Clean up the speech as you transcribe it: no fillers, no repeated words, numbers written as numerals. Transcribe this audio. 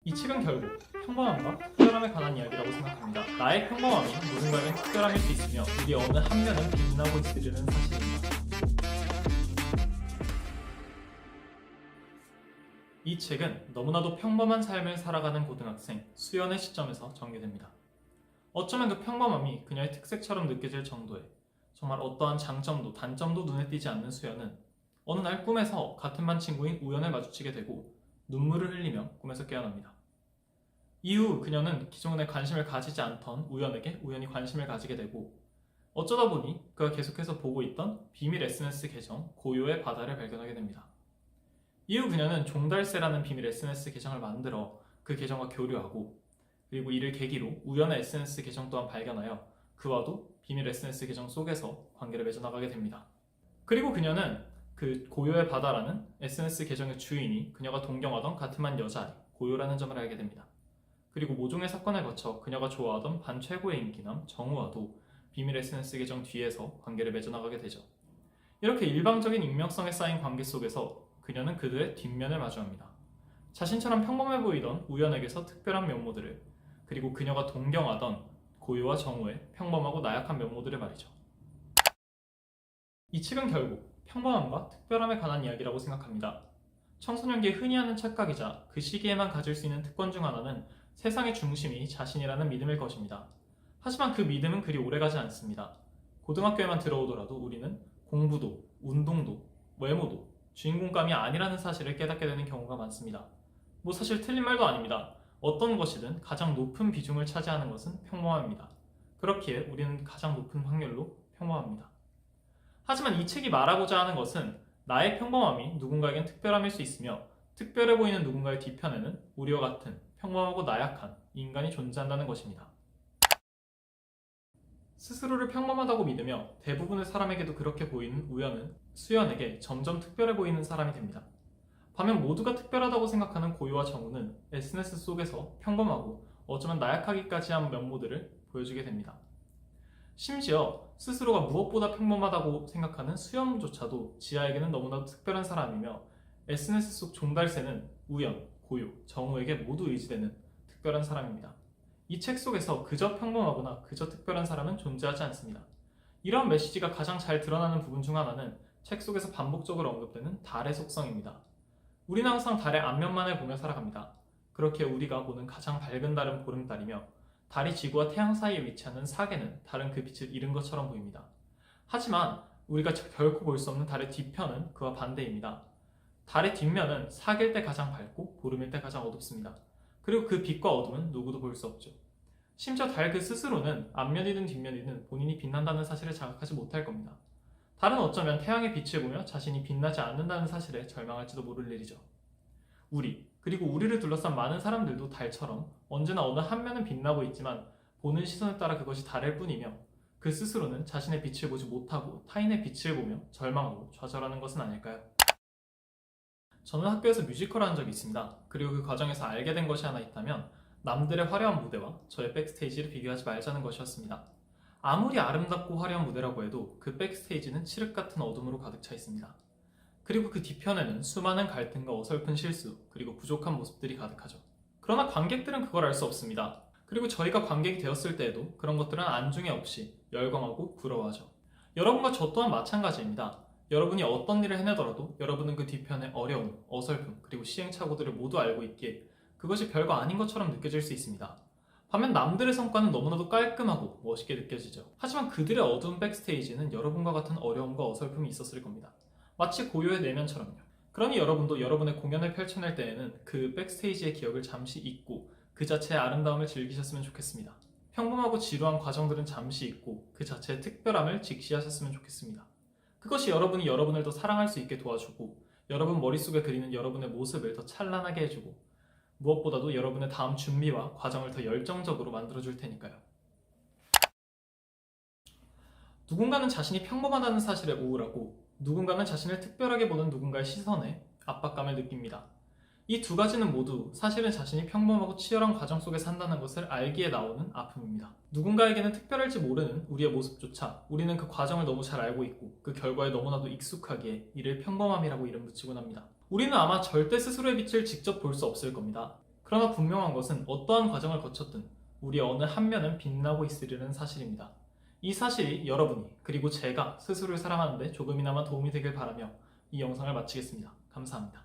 이 책은 결국 평범함과 특별함에 관한 이야기라고 생각합니다. 나의 평범함이 누군가에겐 특별함일 수 있으며 우리 어느 한 면은 빛나고 있으리라는 사실입니다. 이 책은 너무나도 평범한 삶을 살아가는 고등학생 수연의 시점에서 전개됩니다. 어쩌면 그 평범함이 그녀의 특색처럼 느껴질 정도에 정말 어떠한 장점도 단점도 눈에 띄지 않는 수연은 어느 날 꿈에서 같은 반 친구인 우연을 마주치게 되고 눈물을 흘리며 꿈에서 깨어납니다. 이후 그녀는 기존에 관심을 가지지 않던 우연에게 우연히 관심을 가지게 되고 어쩌다 보니 그가 계속해서 보고 있던 비밀 SNS 계정 고요의 바다를 발견하게 됩니다. 이후 그녀는 종달새라는 비밀 SNS 계정을 만들어 그 계정과 교류하고 그리고 이를 계기로 우연의 SNS 계정 또한 발견하여 그와도 비밀 SNS 계정 속에서 관계를 맺어나가게 됩니다. 그리고 그녀는 그 고요의 바다라는 SNS 계정의 주인이 그녀가 동경하던 같은 반 여자아이 고요라는 점을 알게 됩니다. 그리고 모종의 사건을 거쳐 그녀가 좋아하던 반 최고의 인기남 정우와도 비밀 SNS 계정 뒤에서 관계를 맺어나가게 되죠. 이렇게 일방적인 익명성에 쌓인 관계 속에서 그녀는 그들의 뒷면을 마주합니다. 자신처럼 평범해 보이던 우연에게서 특별한 면모들을 그리고 그녀가 동경하던 고요와 정우의 평범하고 나약한 면모들을 말이죠. 이 책은 결국 평범함과 특별함에 관한 이야기라고 생각합니다. 청소년기에 흔히 하는 착각이자 그 시기에만 가질 수 있는 특권 중 하나는 세상의 중심이 자신이라는 믿음일 것입니다. 하지만 그 믿음은 그리 오래가지 않습니다. 고등학교에만 들어오더라도 우리는 공부도, 운동도, 외모도 주인공감이 아니라는 사실을 깨닫게 되는 경우가 많습니다. 사실 틀린 말도 아닙니다. 어떤 것이든 가장 높은 비중을 차지하는 것은 평범함입니다. 그렇기에 우리는 가장 높은 확률로 평범합니다. 하지만 이 책이 말하고자 하는 것은 나의 평범함이 누군가에겐 특별함일 수 있으며 특별해 보이는 누군가의 뒤편에는 우리와 같은 평범하고 나약한 인간이 존재한다는 것입니다. 스스로를 평범하다고 믿으며 대부분의 사람에게도 그렇게 보이는 우연은 수연에게 점점 특별해 보이는 사람이 됩니다. 반면 모두가 특별하다고 생각하는 고요와 정우는 SNS 속에서 평범하고 어쩌면 나약하기까지 한 면모들을 보여주게 됩니다. 심지어 스스로가 무엇보다 평범하다고 생각하는 수연조차도 지아에게는 너무나도 특별한 사람이며 SNS 속 종달새는 우연, 고요, 정우에게 모두 의지되는 특별한 사람입니다. 이 책 속에서 그저 평범하거나 그저 특별한 사람은 존재하지 않습니다. 이러한 메시지가 가장 잘 드러나는 부분 중 하나는 책 속에서 반복적으로 언급되는 달의 속성입니다. 우리는 항상 달의 앞면만을 보며 살아갑니다. 그렇게 우리가 보는 가장 밝은 달은 보름달이며 달이 지구와 태양 사이에 위치하는 사계는 달은 그 빛을 잃은 것처럼 보입니다. 하지만 우리가 결코 볼 수 없는 달의 뒤편은 그와 반대입니다. 달의 뒷면은 사계일 때 가장 밝고 보름일 때 가장 어둡습니다. 그리고 그 빛과 어둠은 누구도 볼 수 없죠. 심지어 달 그 스스로는 앞면이든 뒷면이든 본인이 빛난다는 사실을 자각하지 못할 겁니다. 달은 어쩌면 태양의 빛을 보며 자신이 빛나지 않는다는 사실에 절망할지도 모를 일이죠. 그리고 우리를 둘러싼 많은 사람들도 달처럼 언제나 어느 한 면은 빛나고 있지만 보는 시선에 따라 그것이 다를 뿐이며 그 스스로는 자신의 빛을 보지 못하고 타인의 빛을 보며 절망하고 좌절하는 것은 아닐까요? 저는 학교에서 뮤지컬을 한 적이 있습니다. 그리고 그 과정에서 알게 된 것이 하나 있다면 남들의 화려한 무대와 저의 백스테이지를 비교하지 말자는 것이었습니다. 아무리 아름답고 화려한 무대라고 해도 그 백스테이지는 칠흑 같은 어둠으로 가득 차 있습니다. 그리고 그 뒤편에는 수많은 갈등과 어설픈 실수, 그리고 부족한 모습들이 가득하죠. 그러나 관객들은 그걸 알 수 없습니다. 그리고 저희가 관객이 되었을 때에도 그런 것들은 안중에 없이 열광하고 부러워하죠. 여러분과 저 또한 마찬가지입니다. 여러분이 어떤 일을 해내더라도 여러분은 그 뒤편의 어려움, 어설픔, 그리고 시행착오들을 모두 알고 있기에 그것이 별거 아닌 것처럼 느껴질 수 있습니다. 반면 남들의 성과는 너무나도 깔끔하고 멋있게 느껴지죠. 하지만 그들의 어두운 백스테이지는 여러분과 같은 어려움과 어설픔이 있었을 겁니다. 마치 고요의 내면처럼요. 그러니 여러분도 여러분의 공연을 펼쳐낼 때에는 그 백스테이지의 기억을 잠시 잊고 그 자체의 아름다움을 즐기셨으면 좋겠습니다. 평범하고 지루한 과정들은 잠시 잊고 그 자체의 특별함을 직시하셨으면 좋겠습니다. 그것이 여러분이 여러분을 더 사랑할 수 있게 도와주고 여러분 머릿속에 그리는 여러분의 모습을 더 찬란하게 해주고 무엇보다도 여러분의 다음 준비와 과정을 더 열정적으로 만들어줄 테니까요. 누군가는 자신이 평범하다는 사실에 우울하고 누군가는 자신을 특별하게 보는 누군가의 시선에 압박감을 느낍니다. 이 두 가지는 모두 사실은 자신이 평범하고 치열한 과정 속에 산다는 것을 알기에 나오는 아픔입니다. 누군가에게는 특별할지 모르는 우리의 모습조차 우리는 그 과정을 너무 잘 알고 있고 그 결과에 너무나도 익숙하기에 이를 평범함이라고 이름 붙이곤 합니다. 우리는 아마 절대 스스로의 빛을 직접 볼 수 없을 겁니다. 그러나 분명한 것은 어떠한 과정을 거쳤든 우리 어느 한 면은 빛나고 있으리라는 사실입니다. 이 사실이 여러분이 그리고 제가 스스로를 사랑하는데 조금이나마 도움이 되길 바라며 이 영상을 마치겠습니다. 감사합니다.